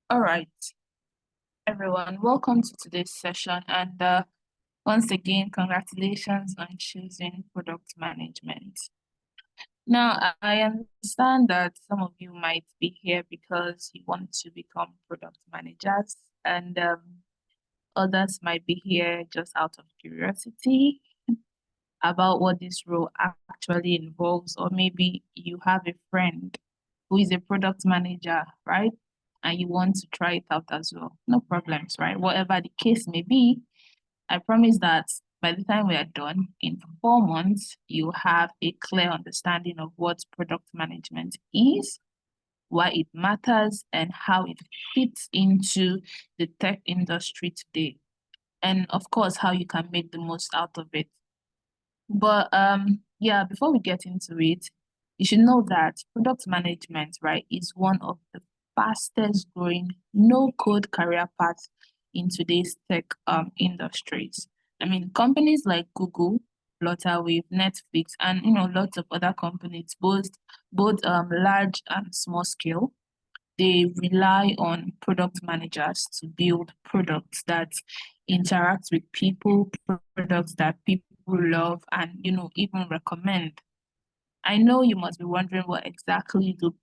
All right, everyone, welcome to today's session. And once again, congratulations on choosing product management. Now, I understand that some of you might be here because you want to become product managers, and others might be here just out of curiosity about what this role actually involves, or maybe you have a friend who is a product manager, right? And you want to try it out as well. No problems, right? Whatever the case may be, I promise that by the time we are done in 4 months, you have a clear understanding of what product management is, why it matters, and how it fits into the tech industry today. And of course, how you can make the most out of it. But yeah, before we get into it, you should know that product management, right, is one of the fastest growing no-code career paths in today's tech industries. I mean, companies like Google, Flutterwave, Netflix, and lots of other companies, both large and small scale, they rely on product managers to build products that interact with people, products that people love and even recommend. I know you must be wondering what exactly do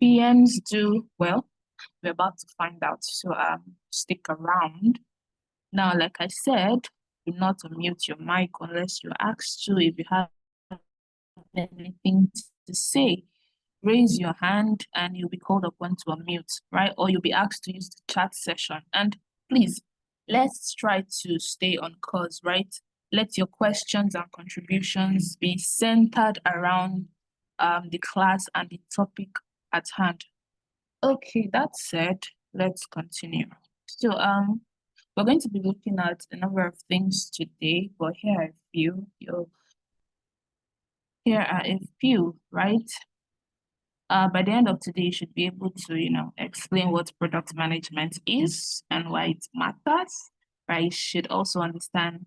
PMs do. Well, we're about to find out. So stick around. Now, like I said, do not unmute your mic unless you're asked to. If you have anything to say, raise your hand and you'll be called upon to unmute, right? Or you'll be asked to use the chat session. And please, let's try to stay on course, right? Let your questions and contributions be centered around the class and the topic at hand. Okay, that said, let's continue. So we're going to be looking at a number of things today, but here are a few, right? By the end of today, you should be able to, explain what product management is and why it matters, right? You should also understand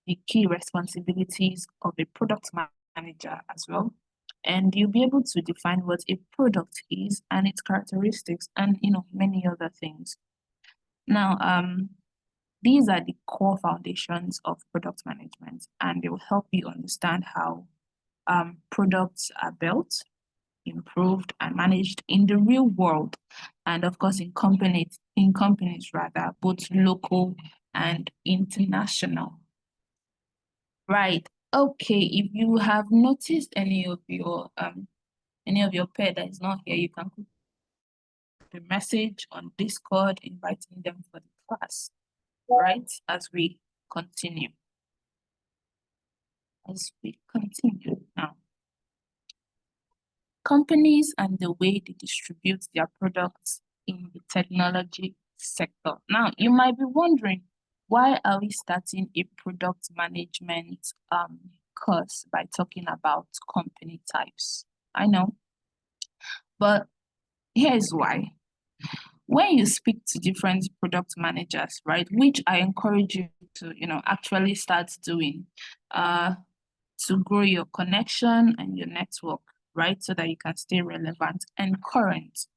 the key responsibilities of a product manager as well. And you'll be able to define what a product is and its characteristics and, many other things. Now, these are the core foundations of product management, and they will help you understand how products are built, improved, and managed in the real world, and of course in companies rather, both local and international. Right. Okay. If you have noticed any of your pet that is not here, you can put the message on Discord inviting them for the class. Right, as we continue. Now, companies and the way they distribute their products in the technology sector. Now, you might be wondering, why are we starting a product management course by talking about company types? I know, but here's why. When you speak to different product managers, right, which I encourage you to, actually start doing, to grow your connection and your network, right? So that you can stay relevant and current.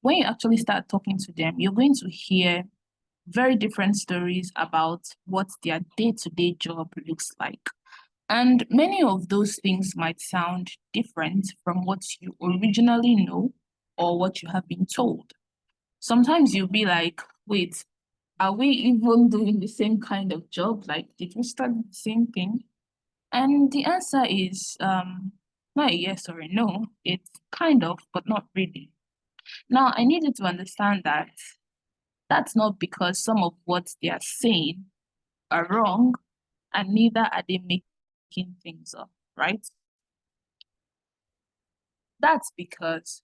When you actually start talking to them, you're going to hear very different stories about what their day-to-day job looks like. And many of those things might sound different from what you originally know or what you have been told. Sometimes you'll be like, wait, are we even doing the same kind of job? Like, did we start the same thing? And the answer is not a yes or a no. It's kind of, but not really. Now, I need you to understand that that's not because some of what they are saying are wrong, and neither are they making things up, right? That's because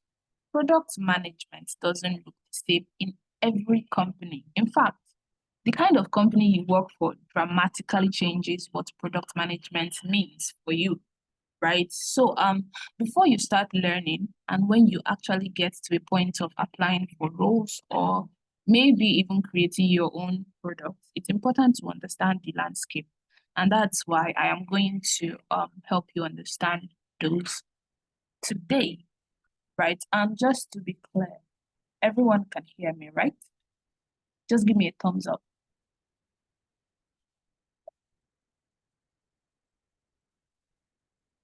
product management doesn't look the same in every company. In fact, the kind of company you work for dramatically changes what product management means for you, right? So before you start learning and when you actually get to a point of applying for roles or maybe even creating your own products, it's important to understand the landscape. And that's why I am going to help you understand those today, right? And just to be clear, everyone can hear me, right? Just give me a thumbs up.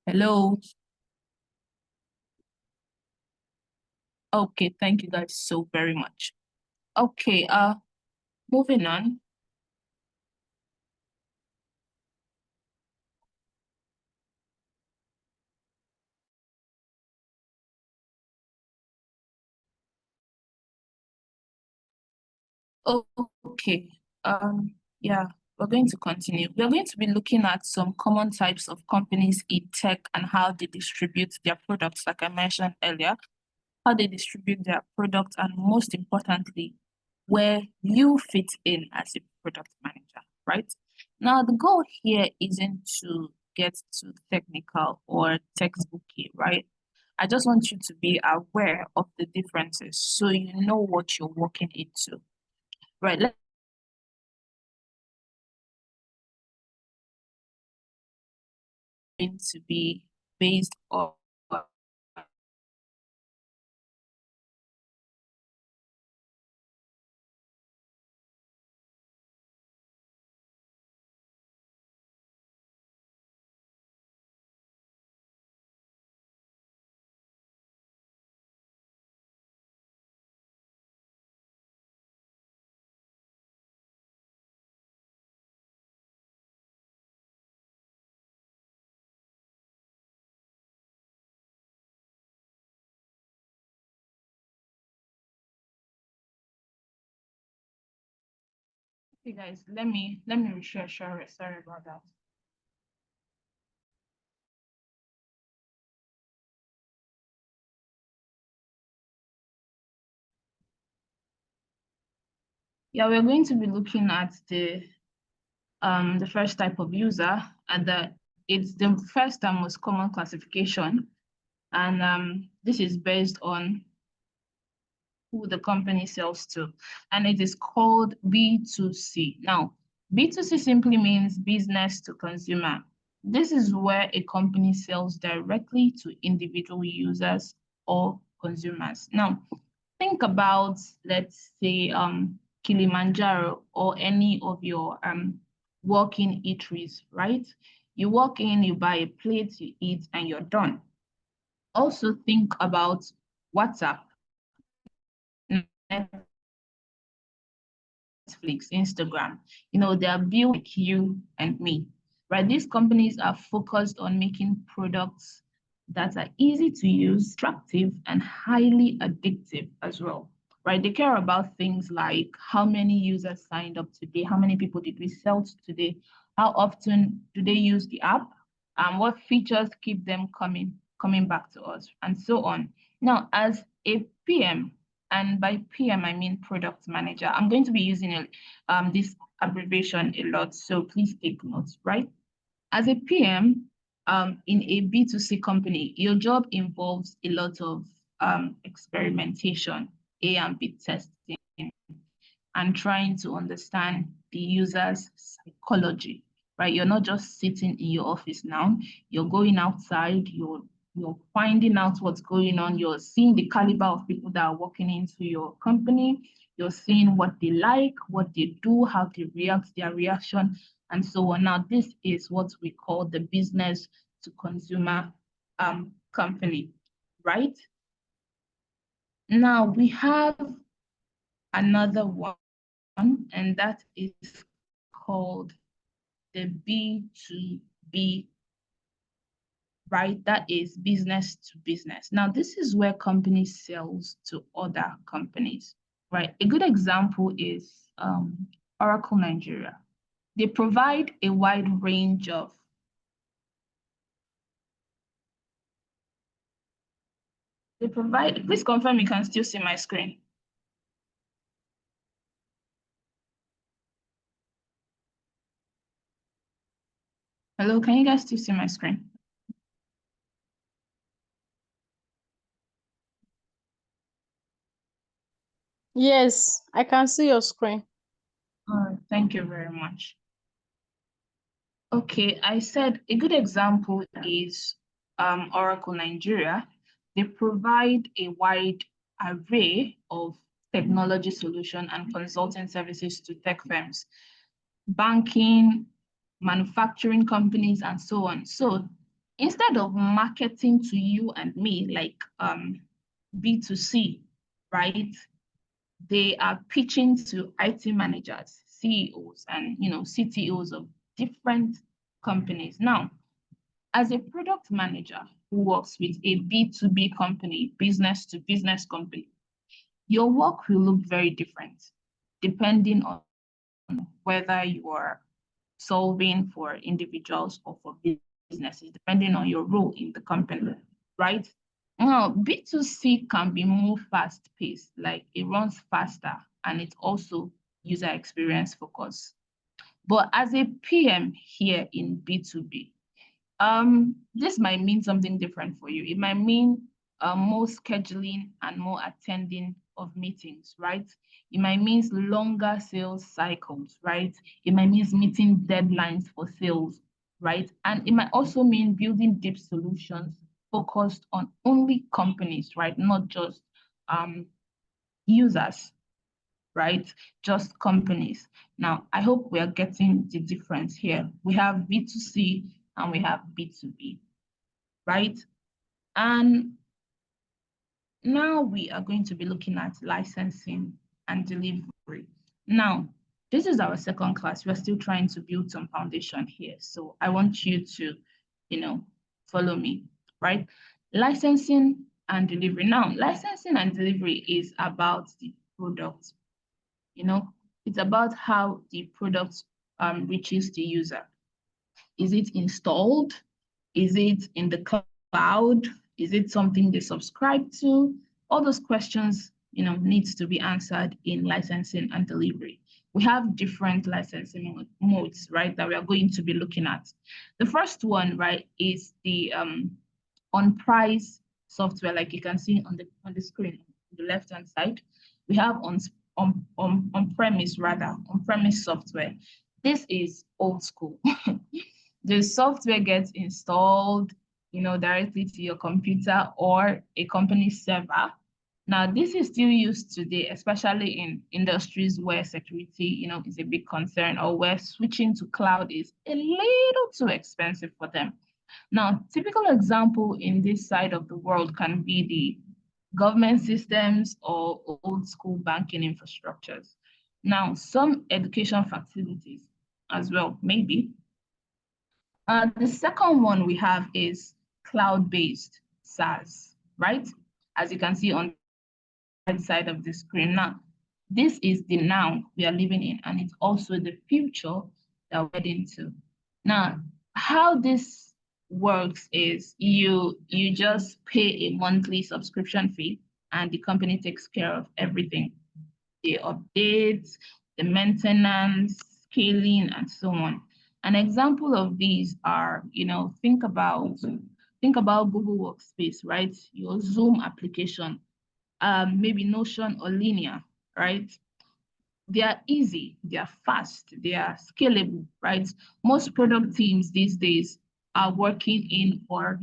Hello. Okay, thank you guys so very much. Okay, moving on. Okay. Yeah, we're going to continue. We're going to be looking at some common types of companies in tech and how they distribute their products, like I mentioned earlier, how they distribute their products, and most importantly, where you fit in as a product manager, right? Now, the goal here isn't to get too technical or textbooky, right? I just want you to be aware of the differences so you know what you're walking into. Right, to be based on okay guys, let me reshare. Sorry about that. Yeah, we're going to be looking at the first type of user, and it's the first and most common classification, and this is based on who the company sells to, and it is called B2C. Now, B2C simply means business to consumer. This is where a company sells directly to individual users or consumers. Now, think about, let's say, Kilimanjaro or any of your walk-in eateries, right? You walk in, you buy a plate, you eat, and you're done. Also think about WhatsApp, Netflix, Instagram. They are built like you and me, right? These companies are focused on making products that are easy to use, attractive, and highly addictive as well, right? They care about things like how many users signed up today, how many people did we sell to today, how often do they use the app, and what features keep them coming back to us, and so on. Now, as a PM, and by PM, I mean product manager. I'm going to be using this abbreviation a lot, so please take notes, right? As a PM in a B2C company, your job involves a lot of experimentation, A and B testing, and trying to understand the user's psychology, right? You're not just sitting in your office now, you're going outside, you're finding out what's going on, you're seeing the caliber of people that are walking into your company, you're seeing what they like, what they do, how they react, their reaction, and so on. Now, this is what we call the business to consumer company, right? Now we have another one, and that is called the B2B, right? That is business to business. Now, this is where companies sells to other companies, right? A good example is Oracle Nigeria. They provide a wide range of please confirm you can still see my screen. Hello, can you guys still see my screen? Yes, I can see your screen. All right, thank you very much. Okay, I said a good example is Oracle Nigeria. They provide a wide array of technology solution and consulting services to tech firms, banking, manufacturing companies, and so on. So instead of marketing to you and me like B2C, right? They are pitching to IT managers, CEOs, and CTOs of different companies. Now, as a product manager who works with a B2B company, business to business company, your work will look very different depending on whether you are solving for individuals or for businesses, depending on your role in the company, right? Now, B2C can be more fast-paced, like it runs faster and it's also user experience focused. But as a PM here in B2B, this might mean something different for you. It might mean more scheduling and more attending of meetings, right? It might mean longer sales cycles, right? It might mean meeting deadlines for sales, right? And it might also mean building deep solutions focused on only companies, right? Not just users, right? Just companies. Now, I hope we are getting the difference here. We have B2C and we have B2B, right? And now we are going to be looking at licensing and delivery. Now, this is our second class. We're still trying to build some foundation here. So I want you to, follow me, right? Licensing and delivery. Now, licensing and delivery is about the product. It's about how the product reaches the user. Is it installed? Is it in the cloud? Is it something they subscribe to? All those questions, needs to be answered in licensing and delivery. We have different licensing modes, right, that we are going to be looking at. The first one, right, is the on-price software, like you can see on the screen, on the left-hand side. We have on-premise software. This is old school. The software gets installed, directly to your computer or a company server. Now, this is still used today, especially in industries where security, is a big concern, or where switching to cloud is a little too expensive for them. Now, typical example in this side of the world can be the government systems or old school banking infrastructures. Now, some education facilities as well, maybe. The second one we have is cloud-based SaaS, right? As you can see on the right side of the screen now, this is the now we are living in, and it's also the future that we're heading to. Now, how this works is you just pay a monthly subscription fee, and the company takes care of everything, the updates, the maintenance, scaling, and so on. An example of these are, think about Google Workspace, right? Your Zoom application, maybe Notion or Linear, right? They are easy, they are fast, they are scalable, right? Most product teams these days are working in or,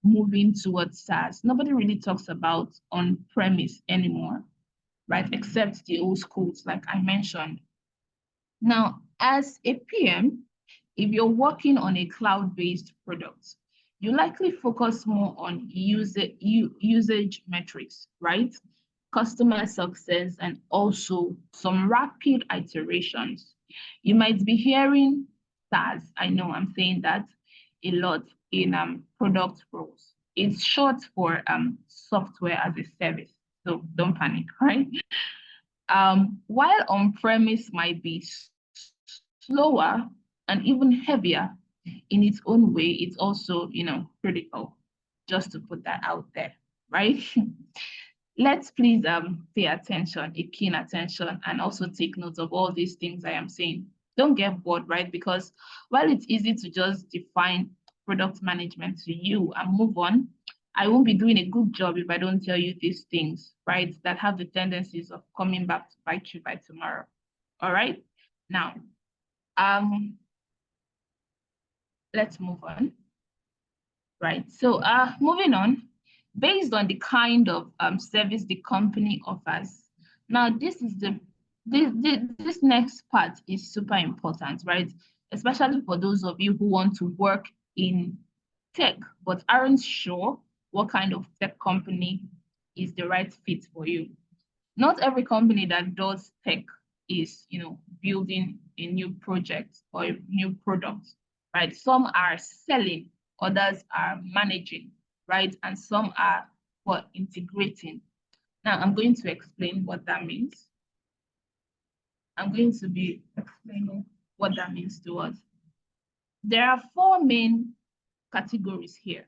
moving towards SaaS. Nobody really talks about on-premise anymore, right? Except the old schools, like I mentioned. Now, as a PM, if you're working on a cloud-based product, you likely focus more on usage metrics, right? Customer success, and also some rapid iterations. You might be hearing SaaS. I know I'm saying that a lot in product roles. It's short for software as a service. So don't panic, right? While on-premise might be slower and even heavier in its own way, it's also, critical, just to put that out there, right? Let's please pay attention, a keen attention, and also take note of all these things I am saying. Don't get bored, right? Because while it's easy to just define product management to you and move on, I won't be doing a good job if I don't tell you these things, right? That have the tendencies of coming back to bite you by tomorrow. All right? Now, let's move on. Right. So moving on, based on the kind of service the company offers, Now, this next part is super important, right? Especially for those of you who want to work in tech but aren't sure what kind of tech company is the right fit for you. Not every company that does tech is, building a new project or a new product, right? Some are selling, others are managing, right? And some are integrating. Now, I'm going to explain what that means. I'm going to be explaining what that means to us. There are four main categories here.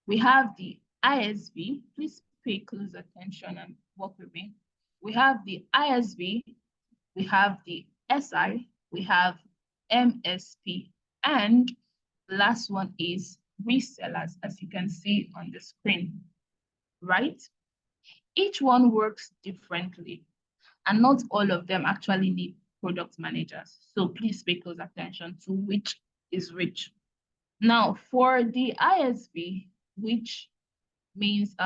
We have the ISV. Please pay close attention and work with me. We have the ISV, we have the SI, we have MSP, and the last one is resellers, as you can see on the screen, right? Each one works differently, and not all of them actually need product managers. So please pay close attention to which is which. Now, for the ISV, which means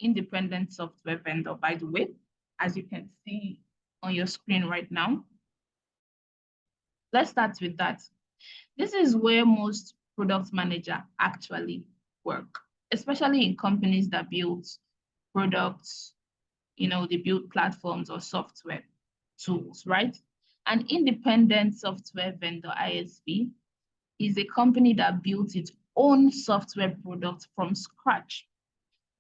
independent software vendor, by the way, as you can see on your screen right now. Let's start with that. This is where most product manager actually work, especially in companies that build products, they build platforms or software tools, right? An independent software vendor, ISV, is a company that builds its own software product from scratch.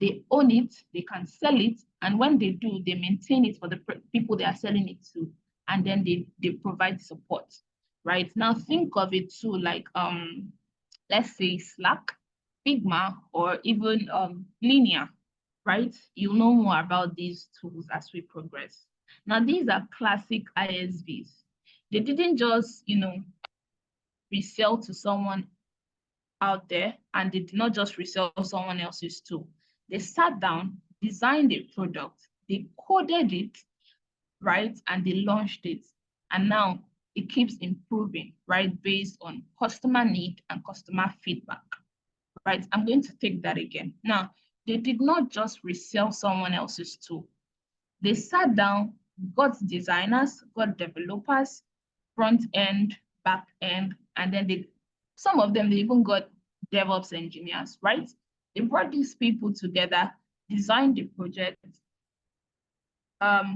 They own it, they can sell it, and when they do, they maintain it for the people they are selling it to, and then they provide support, right? Now think of it too like, let's say Slack, Figma, or even Linear, right? You'll know more about these tools as we progress. Now, these are classic ISVs. They didn't just, resell to someone out there, and they did not just resell someone else's tool. They sat down, designed a product, they coded it, right? And they launched it. And now it keeps improving, right? Based on customer need and customer feedback, right? I'm going to take that again. Now, they did not just resell someone else's tool. They sat down, got designers, got developers, front end, back end, and then some of them, they even got DevOps engineers, right? They brought these people together, designed the project,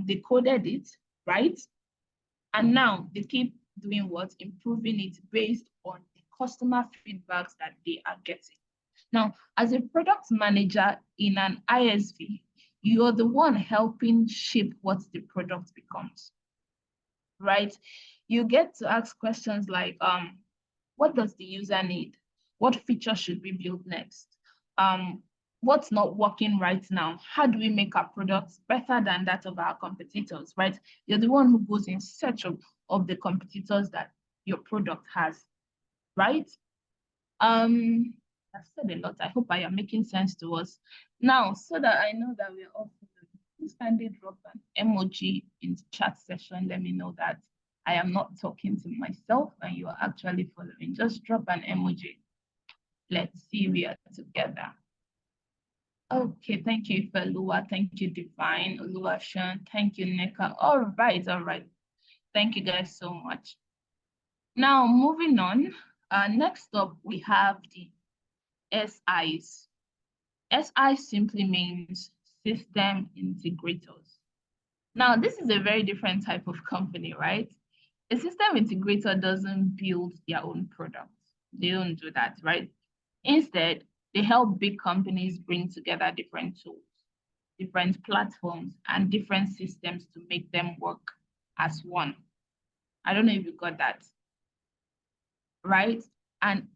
they coded it, right? And now they keep doing what? Improving it based on the customer feedbacks that they are getting. Now, as a product manager in an ISV, you're the one helping shape what the product becomes, right? You get to ask questions like, what does the user need? What feature should we build next? What's not working right now? How do we make our products better than that of our competitors, right? You're the one who goes in search of the competitors that your product has, right? I've said a lot. I hope I am making sense to us. Now, so that I know that we're all following, please kindly drop an emoji in the chat session. Let me know that I am not talking to myself and you are actually following. Just drop an emoji. Let's see, we are together. Okay, thank you, Felua. Thank you, Divine, Oluwashan. Thank you, Neka. All right, all right. Thank you guys so much. Now, moving on. Next up, we have the SIs. SI simply means system integrators. Now, this is a very different type of company, right? A system integrator doesn't build their own products. They don't do that, right? Instead, they help big companies bring together different tools, different platforms, and different systems to make them work as one. I don't know if you got that, right? And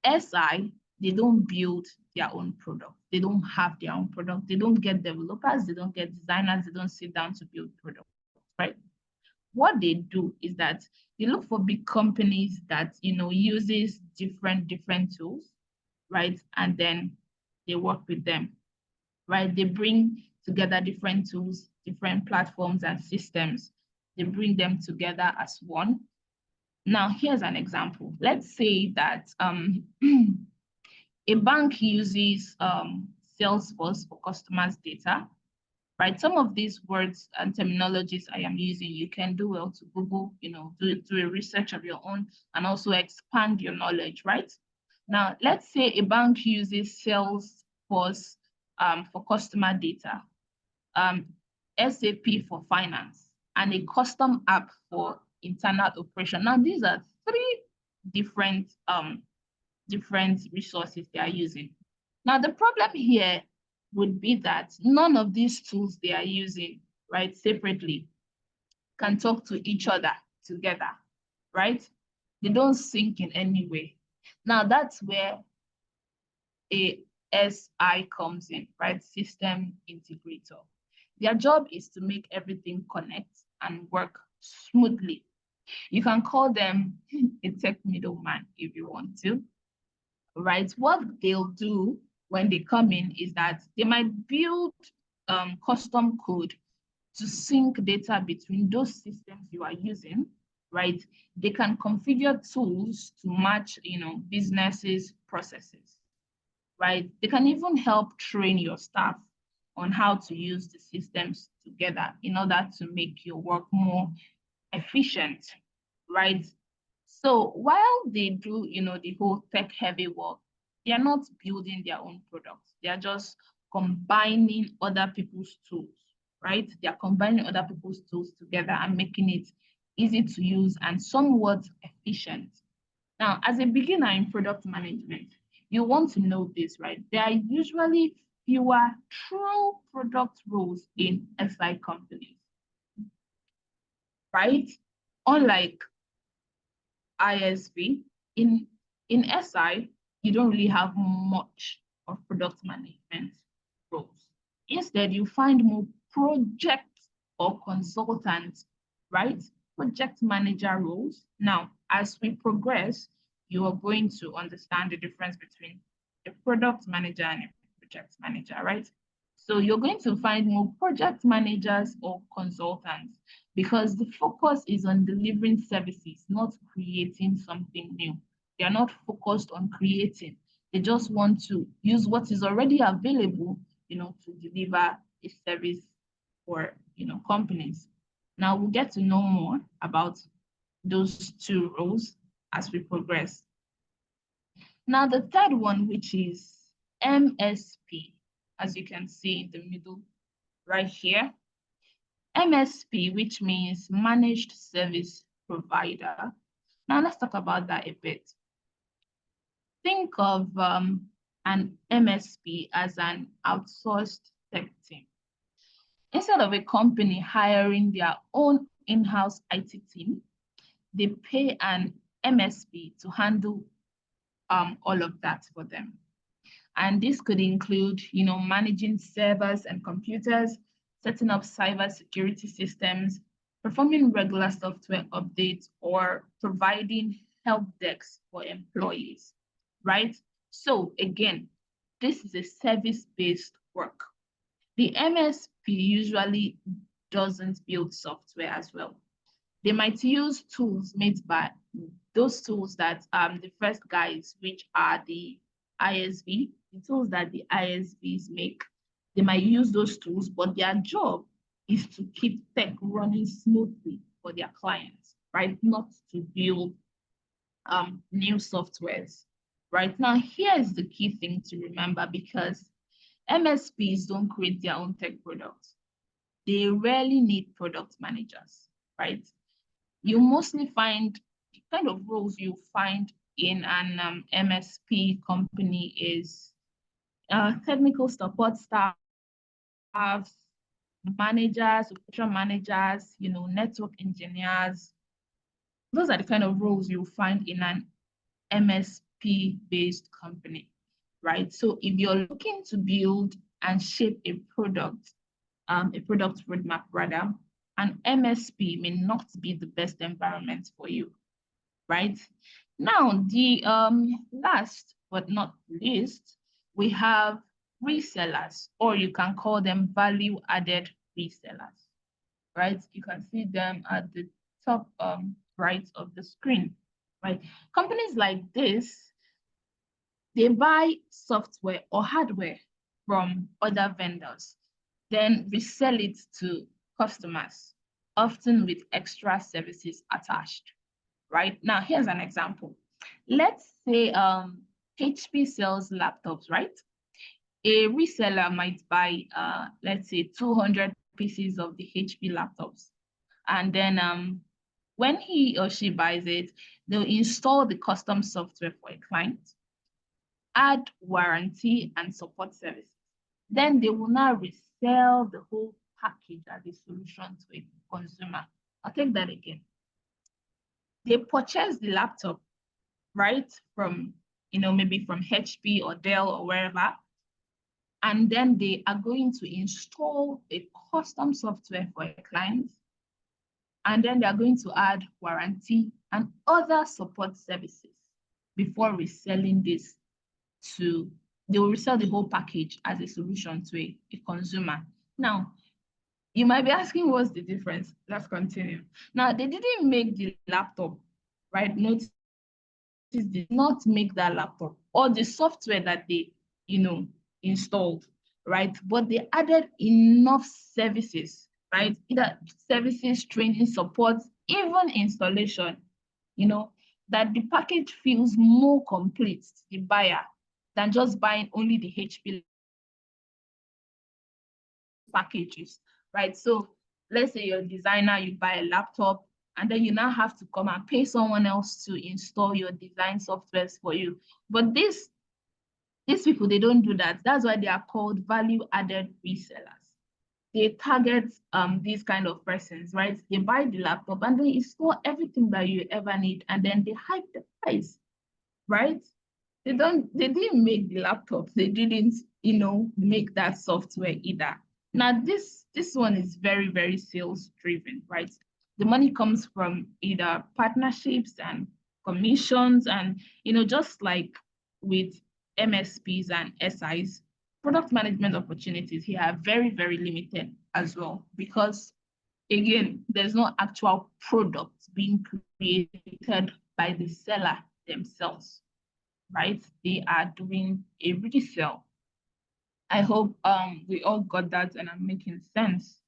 SI, they don't build their own product. They don't have their own product. They don't get developers. They don't get designers. They don't sit down to build products, right? What they do is that they look for big companies that, uses different tools, right? And then they work with them, right? They bring together different tools, different platforms and systems. They bring them together as one. Now, here's an example. Let's say that a bank uses Salesforce for customers' data, right? Some of these words and terminologies I am using, you can do well to Google, do a research of your own and also expand your knowledge, right? Now, let's say a bank uses Salesforce for customer data, SAP for finance, and a custom app for internal operation. Now, these are three different resources they are using. Now, the problem here would be that none of these tools they are using, right, separately can talk to each other together, right? They don't sync in any way. Now, that's where a SI comes in, right? System integrator. Their job is to make everything connect and work smoothly. You can call them a tech middleman if you want to, right? What they'll do when they come in is that they might build custom code to sync data between those systems you are using, right? They can configure tools to match, businesses' processes, right? They can even help train your staff on how to use the systems together in order to make your work more efficient, right? So while they do, the whole tech heavy work, they are not building their own products. They are just combining other people's tools, right? They are combining other people's tools together and making it easy to use and somewhat efficient. Now, as a beginner in product management, you want to know this, right? There are usually fewer true product roles in SI companies, right? Unlike ISV, in SI, you don't really have much of product management roles. Instead, you find more project or consultant, right? Project manager roles. Now, as we progress, you are going to understand the difference between a product manager and a project manager, right? So you're going to find more project managers or consultants because the focus is on delivering services, not creating something new. They are not focused on creating. They just want to use what is already available, to deliver a service for, companies. Now we'll get to know more about those two roles as we progress. Now the third one, which is MSP, as you can see in the middle right here. MSP, which means Managed Service Provider. Now let's talk about that a bit. Think of an MSP as an outsourced tech team. Instead of a company hiring their own in-house IT team, they pay an MSP to handle all of that for them. And this could include, managing servers and computers, setting up cybersecurity systems, performing regular software updates, or providing help desks for employees, right? So again, this is a service-based work. The MSP usually doesn't build software as well. They might use tools made by those tools that the first guys, which are the ISV, the tools that the ISVs make. They might use those tools, but their job is to keep tech running smoothly for their clients, right? Not to build new softwares. Right now, here is the key thing to remember because MSPs don't create their own tech products. They rarely need product managers, right? You mostly find the kind of roles you find in an MSP company is technical support staff, managers, operation managers, network engineers. Those are the kind of roles you find in an MSP-based company, right? So if you're looking to build and shape a product roadmap rather, an MSP may not be the best environment for you, right? Now, the last but not least, we have resellers, or you can call them value-added resellers, right? You can see them at the top right of the screen, right? Companies like this, they buy software or hardware from other vendors. then resell it to customers, often with extra services attached, right? Now, here's an example. Let's say HP sells laptops, right? A reseller might buy, let's say, 200 pieces of the HP laptops. And then when he or she buys it, they'll install the custom software for a client, add warranty and support services. Then they will now resell the whole package as a solution to a consumer. I'll take that again. They purchase the laptop, right, from, maybe from HP or Dell or wherever, and then they are going to install a custom software for a client, and then they are going to add warranty and other support services before reselling this to, they will resell the whole package as a solution to a consumer. Now, you might be asking, what's the difference? Let's continue. Now, they didn't make the laptop, right? Notice they did not make that laptop or the software that they, installed, right? But they added enough services, right? Either services, training, support, even installation, that the package feels more complete to the buyer than just buying only the HP packages, right? So let's say you're a designer, you buy a laptop, and then you now have to come and pay someone else to install your design softwares for you. But these people, they don't do that. That's why they are called value-added resellers. They target these kind of persons, right? They buy the laptop and they install everything that you ever need, and then they hike the price, right? They didn't make the laptop. They didn't, make that software either. Now, this one is very, very sales driven, right? The money comes from either partnerships and commissions, and, just like with MSPs and SIs, product management opportunities here are very, very limited as well, because again, there's no actual product being created by the seller themselves, right? They are doing a resale. I hope we all got that and I'm making sense.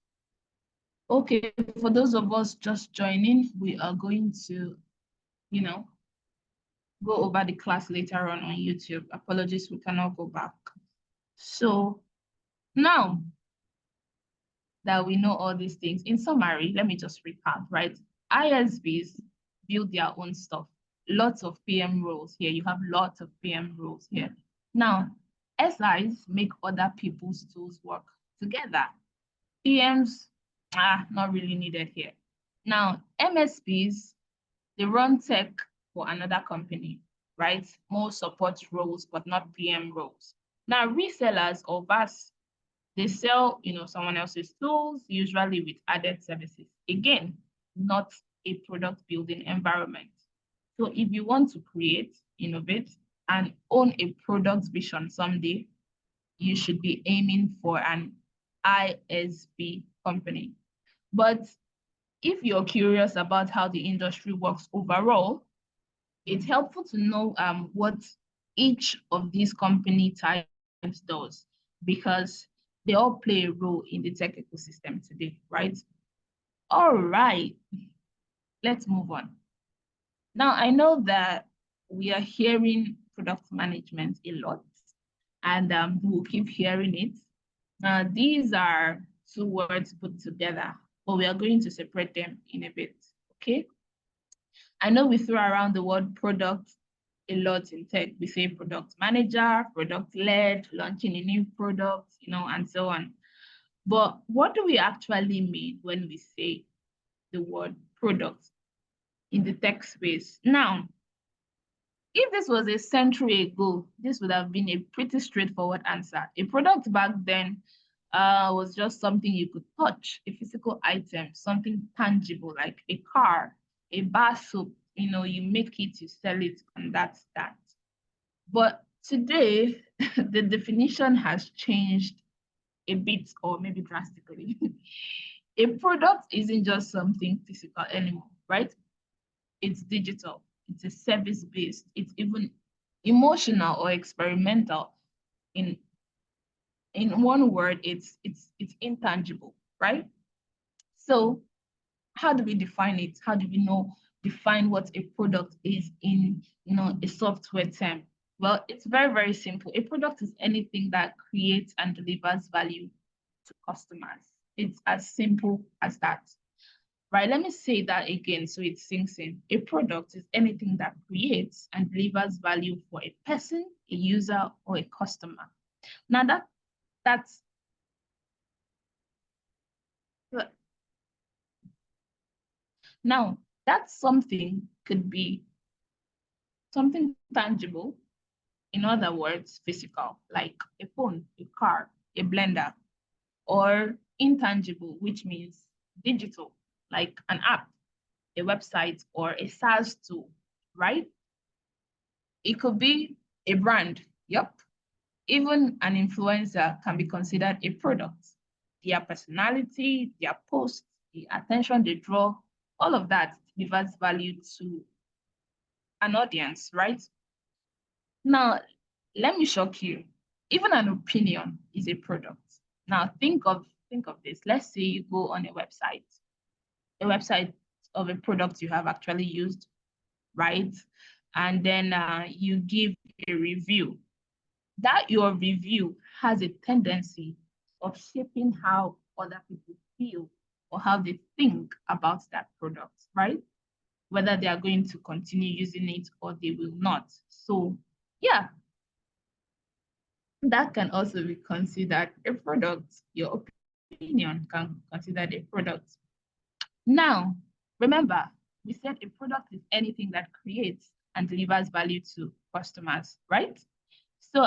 Okay, for those of us just joining, we are going to, go over the class later on YouTube. Apologies, we cannot go back. So now that we know all these things, in summary, let me just recap, right? ISVs build their own stuff. Lots of PM roles here. You have lots of PM roles here. Now, SIs make other people's tools work together. PMs, not really needed here. Now, MSPs, they run tech for another company, right? More support roles, but not PM roles. Now, resellers or VAS, they sell, someone else's tools, usually with added services. Again, not a product building environment. So if you want to create, innovate, and own a product vision someday, you should be aiming for an ISV company. But if you're curious about how the industry works overall, it's helpful to know what each of these company types does, because they all play a role in the tech ecosystem today, right? All right, let's move on. Now, I know that we are hearing product management a lot, and we'll keep hearing it. These are two words put together, but we are going to separate them in a bit, okay? I know we throw around the word product a lot in tech. We say product manager, product led, launching a new product, and so on. But what do we actually mean when we say the word product in the tech space? Now, if this was a century ago, this would have been a pretty straightforward answer. A product back then was just something you could touch, a physical item, something tangible like a car, a bar soap, you make it, you sell it, and that's that. But today, the definition has changed a bit, or maybe drastically. A product isn't just something physical anymore, right? It's digital, it's a service-based, it's even emotional or experimental in in one word, it's intangible, right? So how do we define it? How do we define what a product is in a software term? Well, it's very, very simple. A product is anything that creates and delivers value to customers. It's as simple as that. Right, let me say that again so it sinks in. A product is anything that creates and delivers value for a person, a user, or a customer. Now that's now that something could be something tangible, in other words, physical, like a phone, a car, a blender, or intangible, which means digital, like an app, a website, or a SaaS tool, right? It could be a brand. Yep. Even an influencer can be considered a product. Their personality, their posts, the attention they draw, all of that delivers value to an audience, right? Now, let me shock you. Even an opinion is a product. Now, think of this. Let's say you go on a website of a product you have actually used, right? And then you give a review. That your review has a tendency of shaping how other people feel or how they think about that product, right? Whether they are going to continue using it or they will not. So, yeah, that can also be considered a product. Your opinion can be considered a product. Now, remember, we said a product is anything that creates and delivers value to customers, right? So,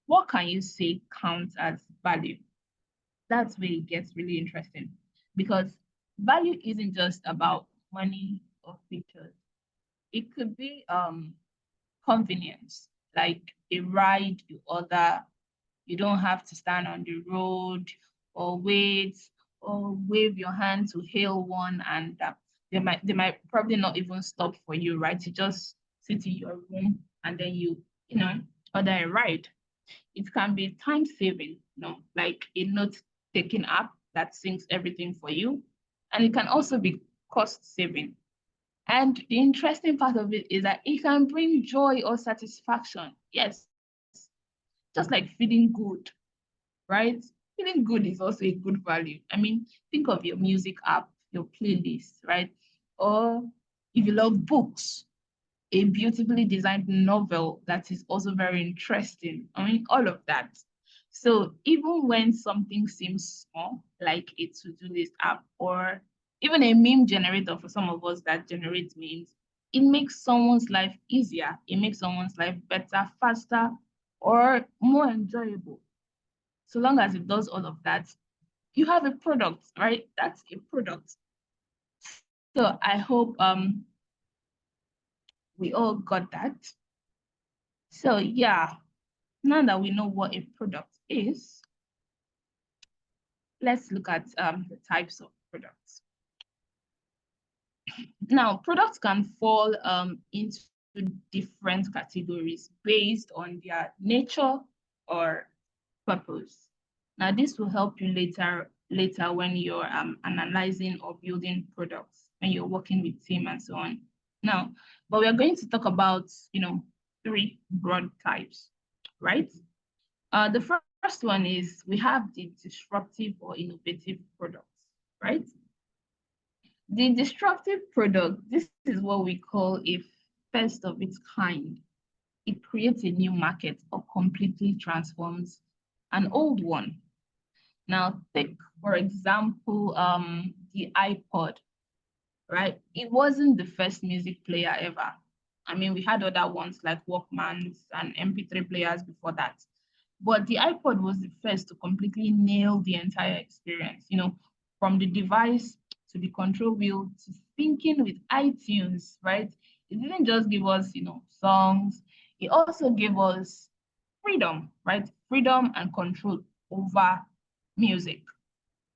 what can you say counts as value? That's where it gets really interesting because value isn't just about money or features. It could be convenience, like a ride you order. You don't have to stand on the road or wait or wave your hand to hail one, and they might probably not even stop for you, right? You just sit in your room and then you order a ride. It can be time saving, like a note-taking app that syncs everything for you. And it can also be cost saving. And the interesting part of it is that it can bring joy or satisfaction. Yes, just like feeling good, right? Feeling good is also a good value. I mean, think of your music app, your playlist, right? Or if you love books, a beautifully designed novel that is also very interesting. I mean, all of that. So even when something seems small, like a to-do list app or even a meme generator for some of us that generates memes, it makes someone's life easier. It makes someone's life better, faster, or more enjoyable. So long as it does all of that, you have a product, right? That's a product. So I hope we all got that. So yeah, now that we know what a product is, let's look at the types of products. Now, products can fall into different categories based on their nature or purpose. Now, this will help you later when you're analyzing or building products, when you're working with team and so on. Now, but we are going to talk about, three broad types, right? The first one is we have the disruptive or innovative products, right? The disruptive product, this is what we call a first of its kind. It creates a new market or completely transforms an old one. Now, take, for example, the iPod, right? It wasn't the first music player ever. I mean, we had other ones like Walkmans and MP3 players before that. But the iPod was the first to completely nail the entire experience, from the device to the control wheel to syncing with iTunes, right? It didn't just give us, songs. It also gave us freedom, right? Freedom and control over music.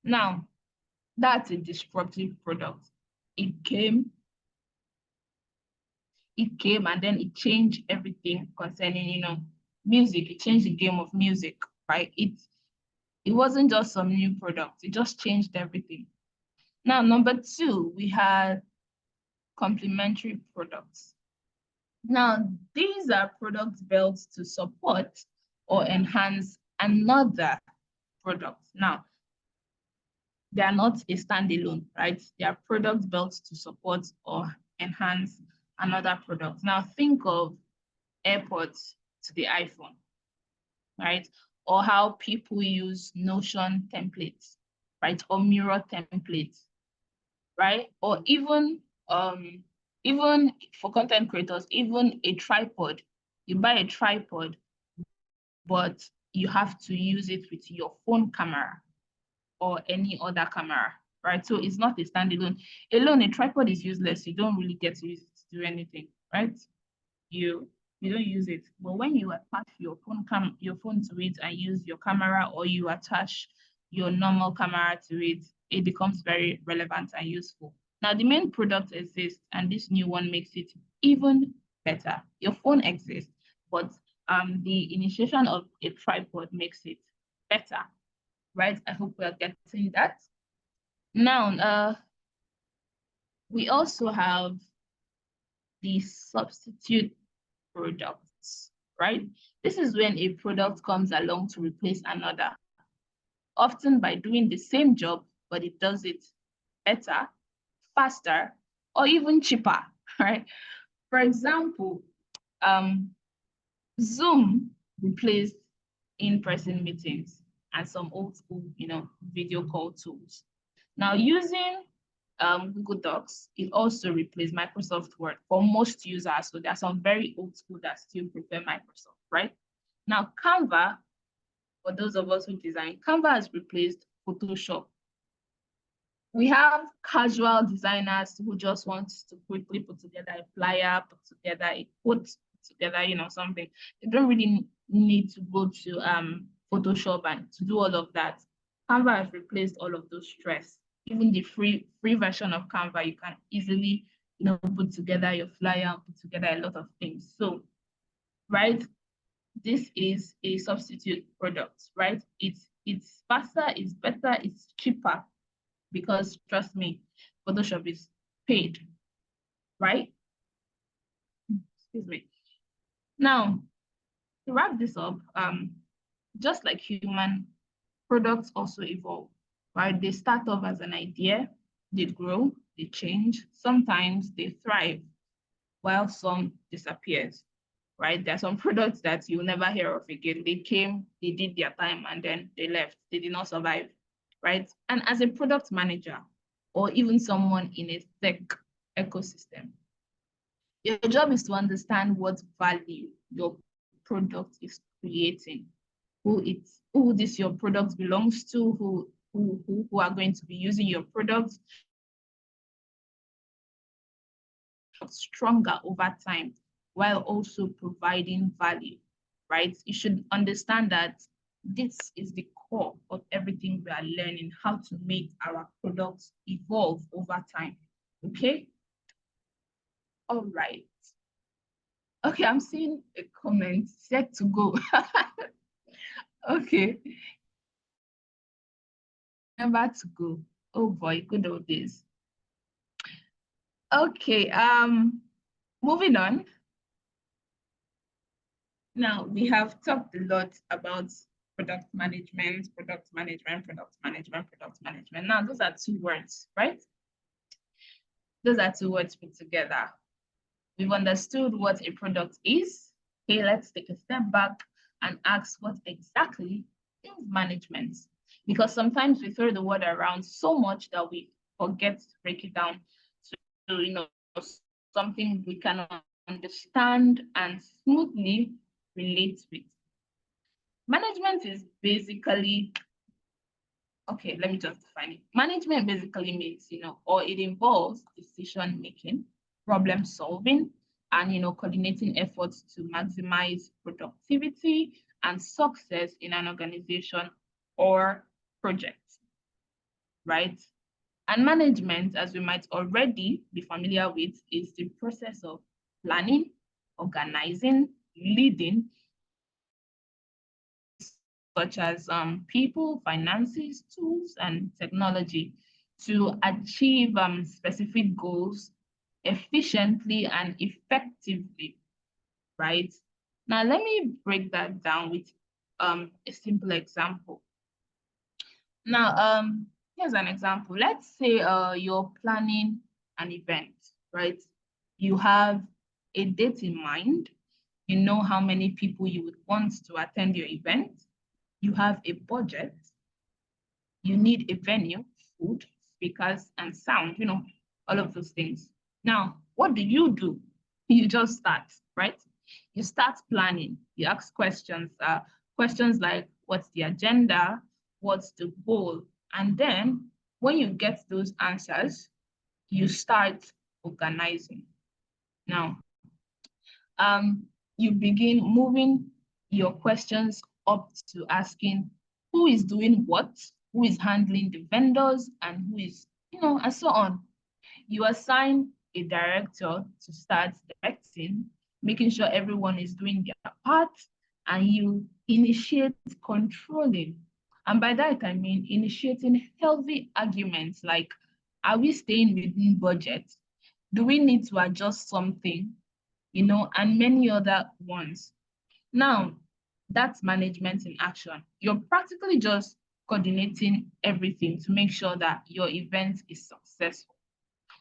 Now, that's a disruptive product. It came, and then it changed everything concerning, music. It changed the game of music, right? It wasn't just some new product, it just changed everything. Now, number two, we had complementary products. Now, these are products built to support or enhance another product. Now, they are not a standalone, right? They are products built to support or enhance another product. Now, think of AirPods to the iPhone, right? Or how people use Notion templates, right? Or Mirror templates, right? Or even for content creators, even a tripod. You buy a tripod, but you have to use it with your phone camera or any other camera, right? So it's not a standalone. Alone, a tripod is useless. You don't really get to use it to do anything, right? You don't use it. But when you attach your phone to it and use your camera, or you attach your normal camera to it, it becomes very relevant and useful. Now, the main product exists, and this new one makes it even better. Your phone exists, but the initiation of a tripod makes it better, right? I hope we are getting that. Now, we also have the substitute products, right? This is when a product comes along to replace another, often by doing the same job, but it does it better, faster, or even cheaper, right? For example, Zoom replaced in-person meetings and some old school, video call tools. Now, using Google Docs, it also replaced Microsoft Word for most users. So there are some very old school that still prefer Microsoft, right? Now, Canva, for those of us who design, Canva has replaced Photoshop. We have casual designers who just want to quickly put together a flyer, put together a quote, put together, something. They don't really need to go to Photoshop and to do all of that. Canva has replaced all of those stress. Even the free version of Canva, you can easily, put together your flyer, put together a lot of things. So, right, this is a substitute product, right? It's faster, it's better, it's cheaper, because trust me, Photoshop is paid, right? Excuse me. Now, to wrap this up, just like human, products also evolve, right? They start off as an idea, they grow, they change. Sometimes they thrive, while some disappears, right? There are some products that you'll never hear of again. They came, they did their time, and then they left. They did not survive, right? And as a product manager, or even someone in a tech ecosystem, your job is to understand what value your product is creating, who this your product belongs to, who are going to be using your product stronger over time, while also providing value, right? You should understand that this is the core of everything we are learning, how to make our products evolve over time, okay? All right. Okay, I'm seeing a comment, set to go. Okay. Remember to go. Oh boy, good old days. Okay, moving on. Now, we have talked a lot about product management, product management, product management, product management. Now, those are two words, right? Those are two words put together. We've understood what a product is. Okay, let's take a step back and ask what exactly is management. Because sometimes we throw the word around so much that we forget to break it down to, something we can understand and smoothly relate with. Management is basically, okay, let me just define it. Management basically means, or it involves decision making, problem solving, and, coordinating efforts to maximize productivity and success in an organization or project, right? And management, as we might already be familiar with, is the process of planning, organizing, leading, such as people, finances, tools, and technology to achieve specific goals efficiently and effectively, right? Now, let me break that down with a simple example. Now, here's an example. Let's say you're planning an event, right? You have a date in mind. You know how many people you would want to attend your event. You have a budget. You need a venue, food, speakers, and sound, all of those things. Now, what do? You just start, right? You start planning. You ask questions, questions like, what's the agenda? What's the goal? And then when you get those answers, you start organizing. Now, you begin moving your questions up to asking who is doing what, who is handling the vendors, and who is, and so on. You assign a director to start directing, making sure everyone is doing their part, and you initiate controlling. And by that, I mean initiating healthy arguments like, are we staying within budget? Do we need to adjust something? And many other ones. Now, that's management in action. You're practically just coordinating everything to make sure that your event is successful.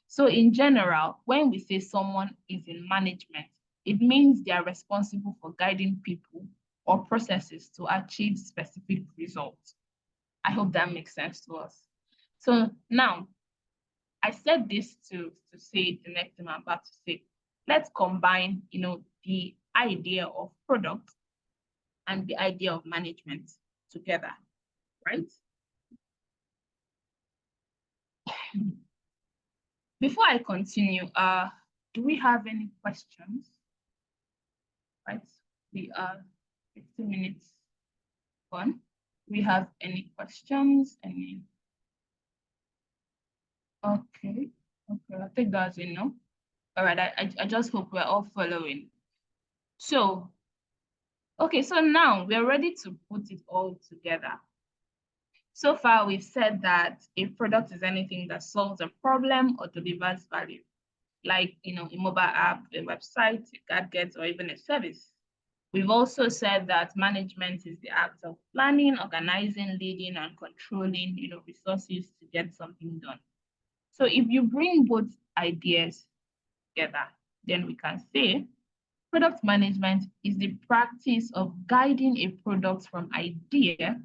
So in general, when we say someone is in management, it means they are responsible for guiding people or processes to achieve specific results. I hope that makes sense to us. So now, I said this to say the next thing I'm about to say. Let's combine, the idea of product and the idea of management together, right? Before I continue, do we have any questions? Right, we are 15 minutes on. We have any questions? Any? Okay, I think that's enough. All right, I just hope we're all following. So, okay, so now we're ready to put it all together. So far, we've said that a product is anything that solves a problem or delivers value, like, a mobile app, a website, a gadget, or even a service. We've also said that management is the act of planning, organizing, leading, and controlling, resources to get something done. So if you bring both ideas together, then we can say product management is the practice of guiding a product from idea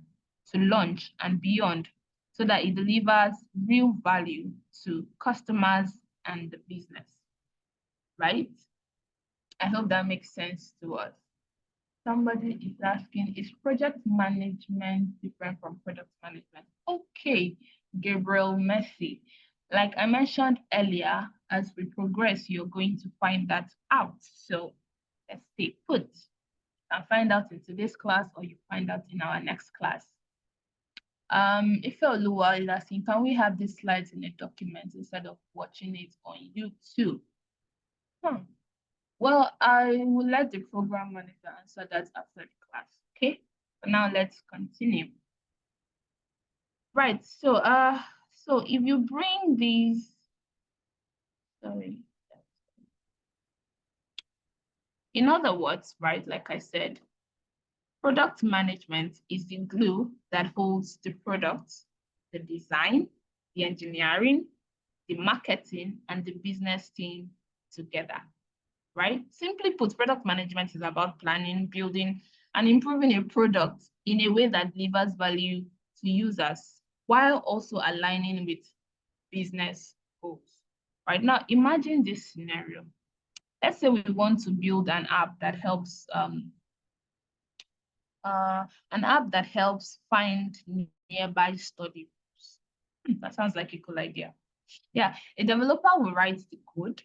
to launch and beyond so that it delivers real value to customers and the business, right? I hope that makes sense to us. Somebody is asking, is project management different from product management? Okay, Gabriel Messi. Like I mentioned earlier, as we progress, you're going to find that out. So let's stay put and find out in today's class, or you find out in our next class. If Oluwa is asking, can we have these slides in a document instead of watching it on YouTube? Well, I will let the program manager answer that after the class, okay? But now let's continue. Right, so if you bring these, sorry. In other words, right, like I said, product management is the glue that holds the product, the design, the engineering, the marketing, and the business team together, right? Simply put, product management is about planning, building, and improving a product in a way that delivers value to users while also aligning with business goals. Right now, imagine this scenario. Let's say we want to build an app that helps find nearby study rooms. That sounds like a cool idea. Yeah, a developer will write the code.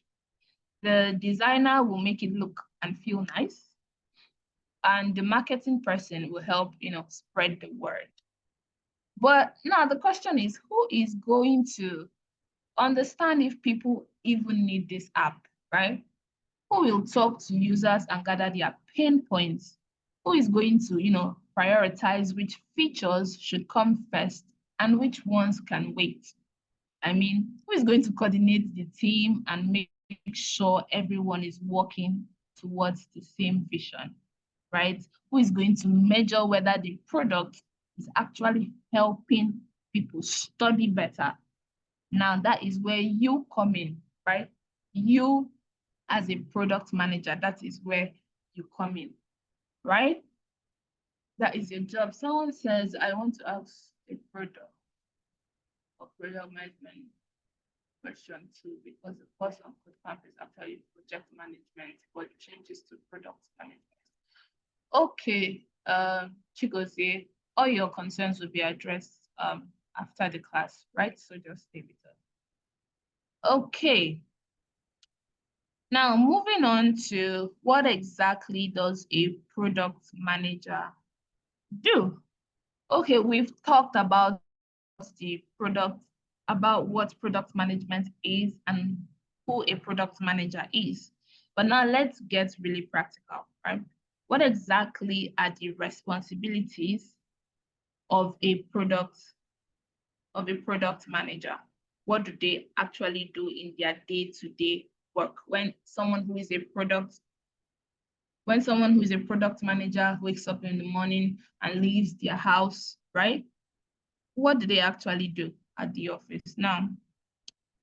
The designer will make it look and feel nice. And the marketing person will help, spread the word. But now the question is, who is going to understand if people even need this app, right? Who will talk to users and gather their pain points? Who is going to, prioritize which features should come first and which ones can wait. I mean, who is going to coordinate the team and make sure everyone is working towards the same vision, right? Who is going to measure whether the product is actually helping people study better? Now, that is where you come in, right? You, as a product manager, that is where you come in, right? That is your job. Someone says, I want to ask a product or product management question two, because the course on CodeCamp is actually project management, but it changes to product management. Okay, Chigozie, all your concerns will be addressed after the class, right? So just stay with us. Okay. Now, moving on to what exactly does a product manager do? Okay, we've talked about the product, about what product management is and who a product manager is. But now let's get really practical, right? What exactly are the responsibilities of a product manager? What do they actually do in their day-to-day work? When someone who is a product manager wakes up in the morning and leaves their house, right? What do they actually do at the office? Now,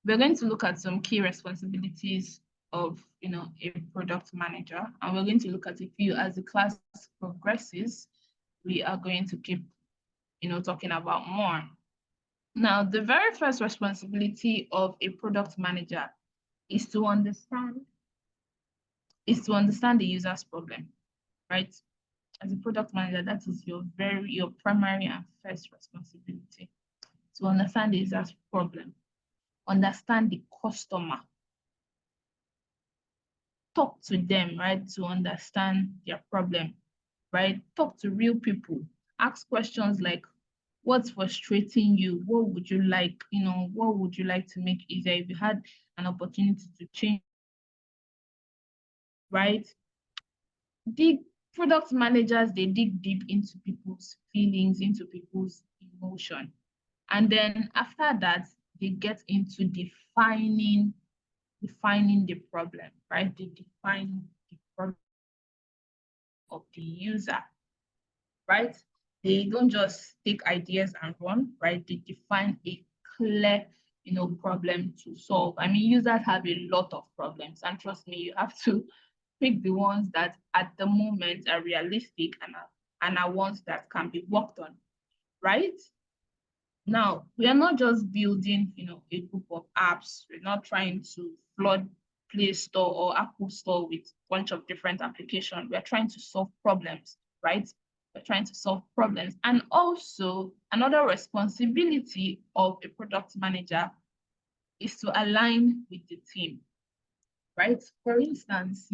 we're going to look at some key responsibilities of a product manager, and we're going to look at a few. As the class progresses, we are going to keep talking about more. Now, the very first responsibility of a product manager is to understand the user's problem, right? As a product manager, that is your primary and first responsibility, to understand the user's problem, understand the customer, talk to them, right, to understand their problem, right? Talk to real people. Ask questions like, what's frustrating you? What would you like, what would you like to make easier if you had an opportunity to change, right? The product managers, they dig deep into people's feelings, into people's emotion. And then after that, they get into defining the problem, right? They define the problem of the user, right? They don't just take ideas and run, right? They define a clear, problem to solve. I mean, users have a lot of problems, and trust me, you have to pick the ones that at the moment are realistic and are ones that can be worked on, right? Now, we are not just building, a group of apps. We're not trying to flood Play Store or Apple Store with a bunch of different applications. We're trying to solve problems, right? We're trying to solve problems. And also, another responsibility of a product manager is to align with the team, right? For instance,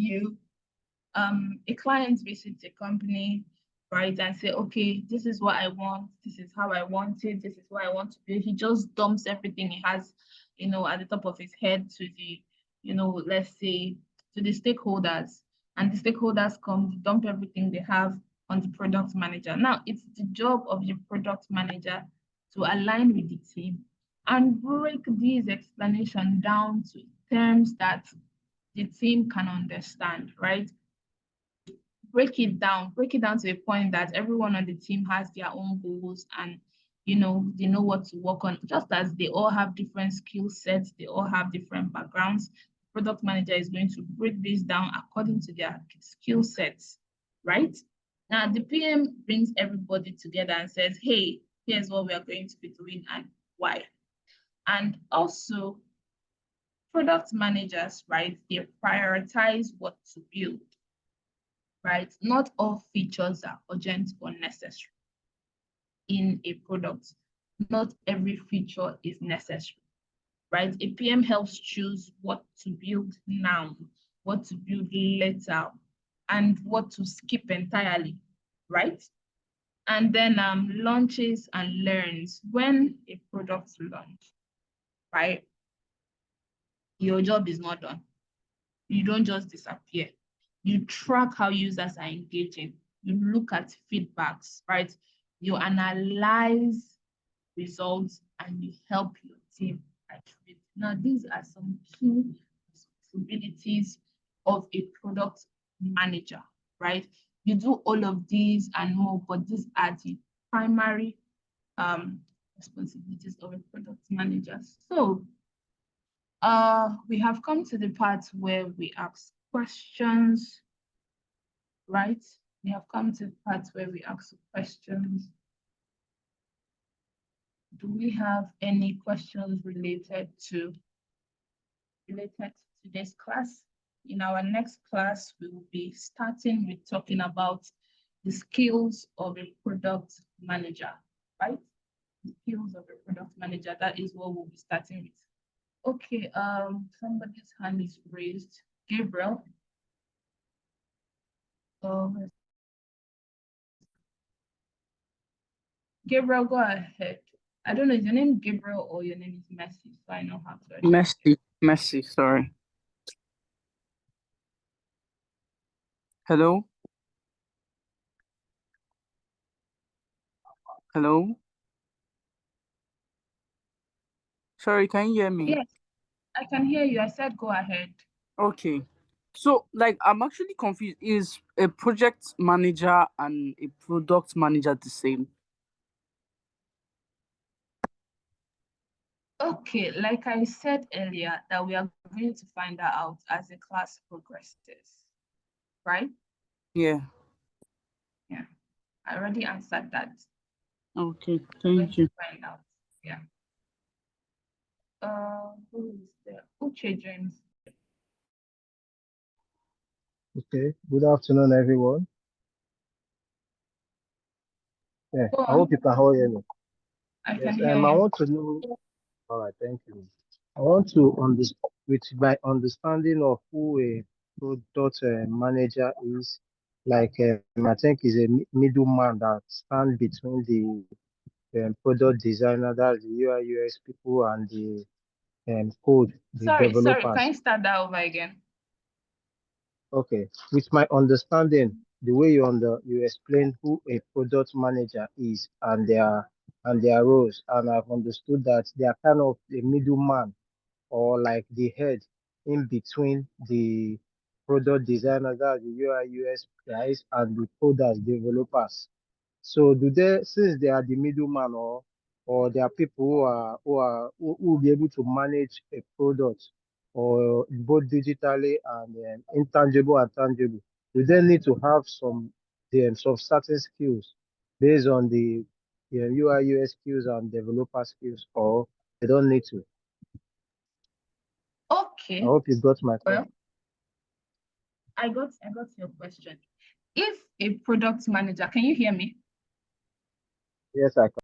a client visits a company, right, and say, okay, this is what I want, this is how I want it, this is what I want to do. He just dumps everything he has, at the top of his head to the, let's say, to the stakeholders, and the stakeholders come, dump everything they have on the product manager. Now, it's the job of the product manager to align with the team and break these explanations down to terms that the team can understand, right? Break it down to a point that everyone on the team has their own goals and they know what to work on. Just as they all have different skill sets, they all have different backgrounds, the product manager is going to break this down according to their skill sets, right? Now the PM brings everybody together and says, hey, here's what we are going to be doing and why. And also, product managers, right, they prioritize what to build, right? Not all features are urgent or necessary in a product. Not every feature is necessary, right? A PM helps choose what to build now, what to build later, and what to skip entirely, right? And then launches and learns. When a product launch, right, your job is not done. You don't just disappear. You track how users are engaging, you look at feedbacks, right? You analyze results and you help your team achieve. Now, these are some key responsibilities of a product manager, right? You do all of these and more, but these are the primary responsibilities of a product manager. So we have come to the part where we ask questions, right? We have come to the part where we ask questions. Do we have any questions related to today's class? In our next class, we will be starting with talking about the skills of a product manager, right? The skills of a product manager. That is what we'll be starting with. Okay, somebody's hand is raised. Gabriel. Gabriel, go ahead. I don't know, is your name Gabriel or your name is Messi? So I know how to address you. Messi, sorry. Hello? Hello? Sorry, can you hear me? Yes, I can hear you. I said go ahead. Okay. So, I'm actually confused. Is a project manager and a product manager the same? Okay, like I said earlier, that we are going to find that out as the class progresses, right? Yeah. Yeah, I already answered that. Okay, We're going thank you. to find out. Yeah. Who is there? Uche James. Okay, good afternoon, everyone. Yeah, Go I hope on. you can all hear me. I Yes, can hear I you. want to know. All right, thank you. I want to understand, with my understanding of who a product manager is, I think is a middleman that stands between the product designer, that's the UI UX people, and the the Sorry, can developers. you start that over again? Okay, with my understanding, the way you explain who a product manager is and their roles, and I've understood that they are kind of the middleman or like the head in between the product designers, that's the UI US guys, and the coders developers. So do they, since they are the middleman, or there are people who will be able to manage a product or both digitally and intangible and tangible, do they need to have some certain skills based on the UI UX skills and developer skills, or they don't need to? I Okay. hope you got my Well, question. I got your question. If a product manager, can you hear me? Yes, I can.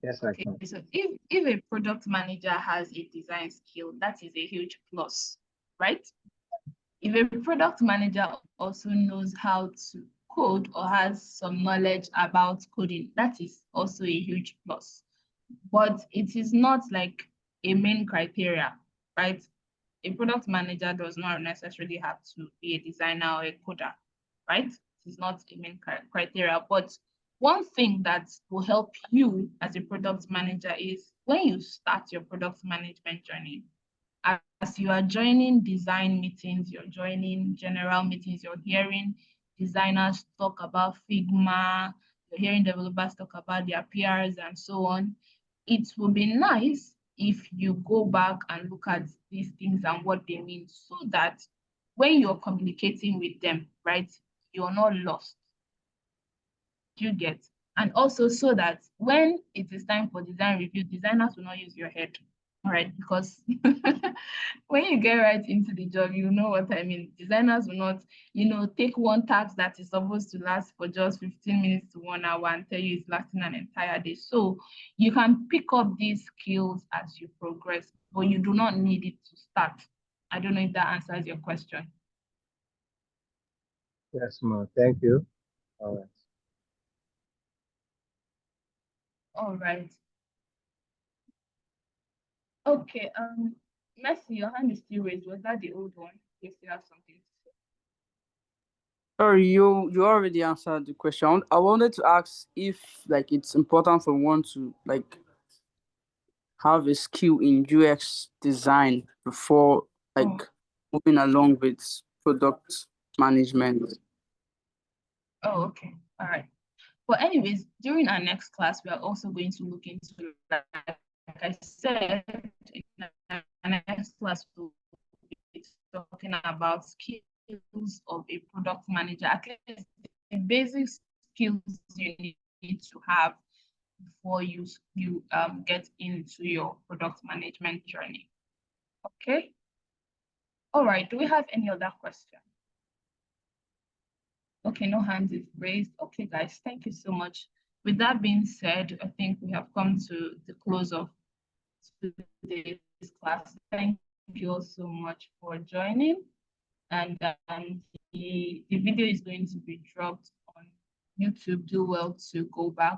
Yes, I Okay, can. so if a product manager has a design skill, that is a huge plus, right? If a product manager also knows how to code or has some knowledge about coding, that is also a huge plus. But it is not like a main criteria, right? A product manager does not necessarily have to be a designer or a coder, right? It's not a main criteria. But one thing that will help you as a product manager is when you start your product management journey, as you are joining design meetings, you're joining general meetings, you're hearing designers talk about Figma, you're hearing developers talk about their PRs and so on. It would be nice if you go back and look at these things and what they mean so that when you're communicating with them, right, you're not lost. Do you get? And also so that when it is time for design review, designers will not use your head, all right? Because when you get right into the job, you know what I mean. Designers will not, take one task that is supposed to last for just 15 minutes to 1 hour and tell you it's lasting an entire day. So you can pick up these skills as you progress, but you do not need it to start. I don't know if that answers your question. Yes, ma'am. Thank you. All right. All right. Okay, Messi, your hand is still raised. Was that the old one? You still have something to say. Sorry, you already answered the question. I wanted to ask if like it's important for one to like have a skill in UX design before like moving along with product management. Oh, okay. All right. But anyways, during our next class, we are also going to look into, like I said, in our next class, we'll be talking about skills of a product manager, at least the basic skills you need to have before you get into your product management journey. Okay. All right. Do we have any other question? Okay, no hands is raised. Okay, guys, thank you so much. With that being said, I think we have come to the close of today's class. Thank you all so much for joining. And the video is going to be dropped on YouTube. Do well to go back